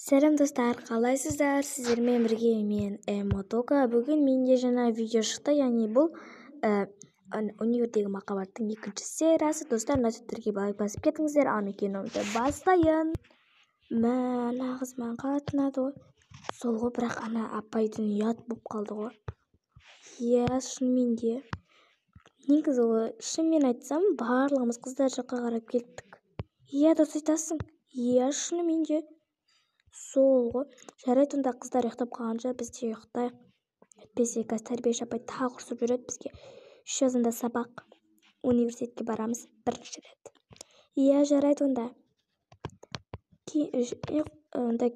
Сәлем достар, қалайсыздар? Сіздермен бірге мен Мотока. Бүгін менде жаңа видео шықты, яғни бұл универдегі махаббаттың екінші сериясы. Достар, нәтижелерге лайк басып кетіңіздер, ал мен киномды бастайын. Нағыз маңға атынады ғой. Сол ғой, бірақ ана апайдың ұят болып қалды ғой. Иә, шынымен де. Негізі ғой, шынымен айтсам, барлығымыз қыздар жаққа қарап кеттік. Иә, дұрыс айтасың. Иә, шынымен де. Сол ғой. Жарайды, онда қыздар ұйықтап қалғанша біз де ұйықтайық. Әйтпесе қазір тәрбиеші апай тағы ұрсып жүреді бізге. 3 азанда сабақ. Университетке барамыз бірінші рет. Иә, жарайды онда. Онда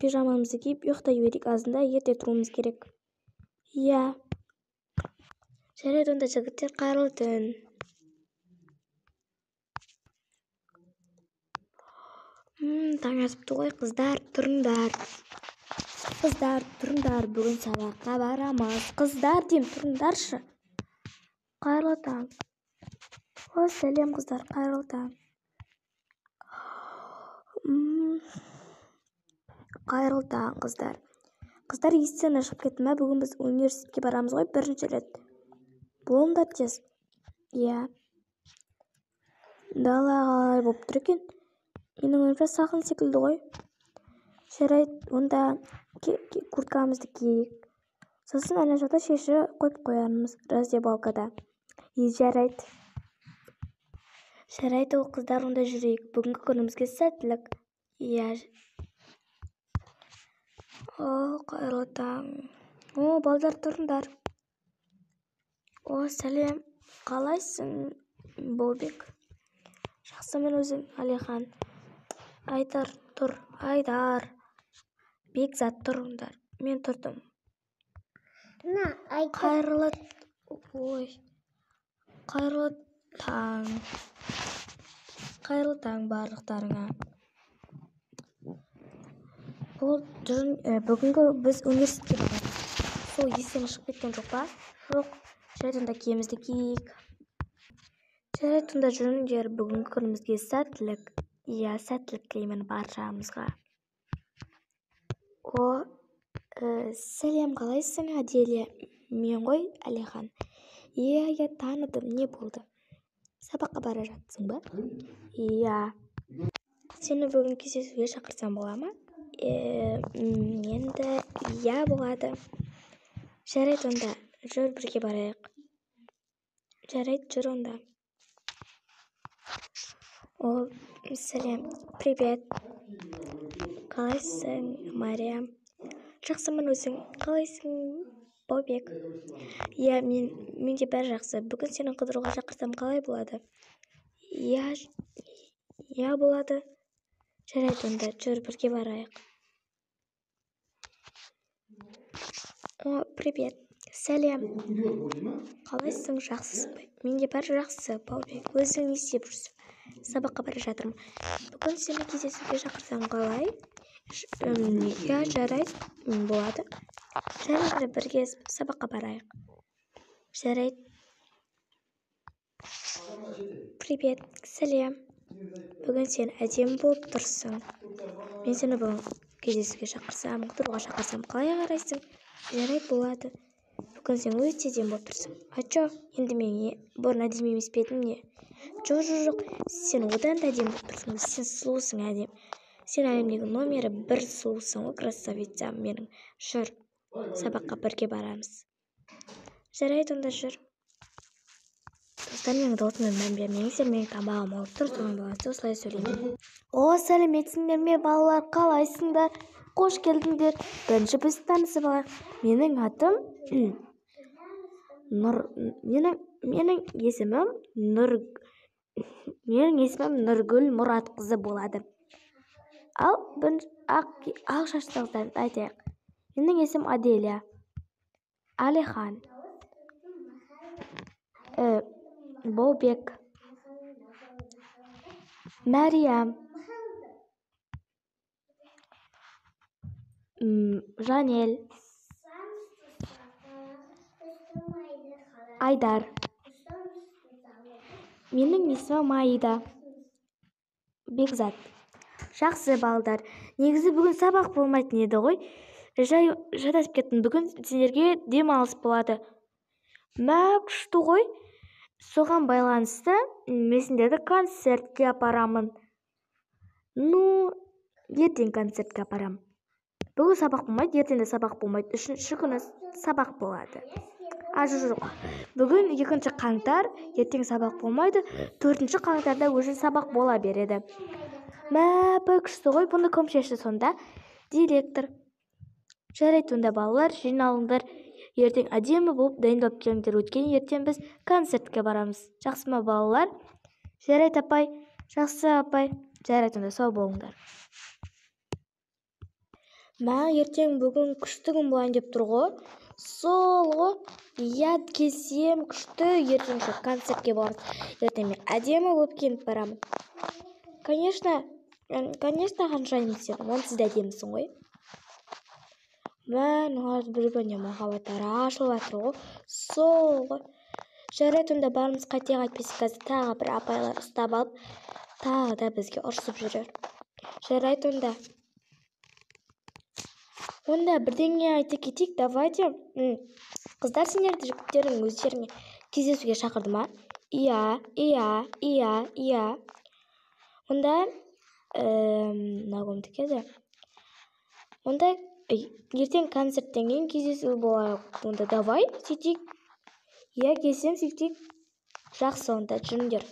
пижамамызды киіп ұйықтай берейік, азында ерте тұруымыз керек. Иә. Жарайды, онда жігіттер, қайырлы түн. Таң атыпты ғой, қыздар, тұрыңдар. Қыздар, тұрыңдар, бүгін сабаққа барамыз. Қыздар деймін, тұрыңдаршы. Қайырлы таң. О, сәлем қыздар, қайырлы таң. Қайырлы таң, қыздар. Қыздар, естен ашып кетті ме? Бүгін біз университетке барамыз ғой, бірінші рет. Болыңдар тез. Иә. Дала қалай болып тұр екен? Менің ойымша салқын секілді ғой. Жарайды, онда курткамызды киейік. Сосын ана жақта шеші қойып қоярмыз раздевалкада. Жарайды. Жарайды, ол қыздар, онда жүрейік. Бүгінгі күнімізге сәттілік. Иә. О, қайырлы таң. О, балдар, тұрыңдар. О, сәлем. Қалайсың, Болбек? Жақсымын өзің, Алихан. Айдар, тұр. Айдар. Бекзат, тұрыңдар. Мен тұрдым. Қайырлы таң. Қайырлы таң барлықтарыңа. Бүгінгі біз университетке барамыз. Сол естен шығып кеткен жоқ па? Жоқ. Жарайды, онда киімізді киейік. Жарайды, онда жүріңдер, бүгінгі күнімізге сәттілік. Иә, сәттілік тілеймін баршамызға. О, сәлем, қалайсың, Аделия? Мен ғой, Алихан. Иә, таныдым, не болды? Сабаққа бара жатсың ба? Иә. Сені бүгін кездесуге шақырсам бола ма? Енді иә болады. Жарайды, онда жүр, бірге барайық. Жарайды, жүр онда. О, сәлем, привет. Қалайсың, Мария? Жақсымын өзің. Қалайсың, Бобек? Иә, менде бәрі жақсы. Бүгін сені қыдыруға шақырсам қалай болады? Иә, болады. Жарайды, онда жүр, бірге барайық. О, привет. Сәлем. Қалайсың, жақсысың ба? Менде бәрі жақсы, Бобек. Өзің не істеп жүрсің? Сабаққа бара жатырмын. Бүгін сені кездесуге шақырсаң қалай? Иә, жарайды, болады. Жарайды, бірге сабаққа барайық. Жарайды. Привет, сәлем. Бүгін сен әдемі болып тұрсың. Мен сені бүгін кездесуге шақырсам, қыдыруға шақырсам қалай қарайсың? Жарайды, болады. Бүгін сен өте әдемі болып тұрсың. Ачо, енді мен бұрын әдемі емес пе едім не? Жоқ, сен одан да әдемі болып тұрсың. Сен сұлусың, әдемі. Сен әлемдегі номері 1 сұлусың ғой, красавица менің. Жүр, сабаққа бірге барамыз. Жарайды, онда жүр. Достар, менің даусыммен мән бермеңіздер, менің тамағым алып тұр, соның баласы осылай сөйлейді. О, сәлеметсіңдер ме, балалар, қалайсыңдар? Қош келдіңдер. Бірінші біз танысып алайық. Менің атым Менің есімім Нұргүл Мұратқызы болады. Ал ақ шашты қыздарды айтайық. Менің есімім Аделия. Алихан. Болбек. Мәриям. Жанел. Айдар. Менің есімім Аида. Бекзат. Жақсы балдар. Негізі бүгін сабақ болмайтын еді ғой. Жай шатасып кеттім. Бүгін сендерге демалыс болады. Мә, күшті ғой. Соған байланысты мен сендерді концертке апарамын. Ертең концертке апарамын. Бүгін сабақ болмайды, ертең де сабақ болмайды. Үшінші күні сабақ болады. Жоқ. Бүгін 2 қаңтар, ертең сабақ болмайды. 4 қаңтарда уже сабақ бола береді. Мә, күшті ғой. Бұны кім шешті сонда? Директор. Жарайды, онда балалар, жиналыңдар. Ертең әдемі болып дайындалып келіңдер. Өйткені ертең біз концертке барамыз. Жақсы ма балалар? Жарайды апай. Жақсы апай. Жарайды, онда сау болыңдар. Мә, ертең бүгін күшті күн болайын деп тұр ғой. Сол ғой. Яд келсем күшті ертең концертке барамыз. Ертең мен әдемі болып келіп барамын. Конечно, ханшайым сен, онсыз да әдемісің ғой. Мә, бір-біріне махаббаттары ашылып жатыр ғой. Сол ғой. Жарайды, онда барымыз қайтейік, әйтпесе қазір тағы бір апайлар ұстап алып, тағы да бізге ұрсып жүрер. Жарайды, онда. Онда бірдеңе айта кетейік, давайте. Қыздар, сендерді жігіттердің өздеріне кездесуге шақырды ма? Иә. Онда нағымдық еді. Онда ертең концерттен кейін кездесу болайық. Онда давай сөйтейік. Иә, келсем сөйтейік. Жақсы, онда жүріңдер.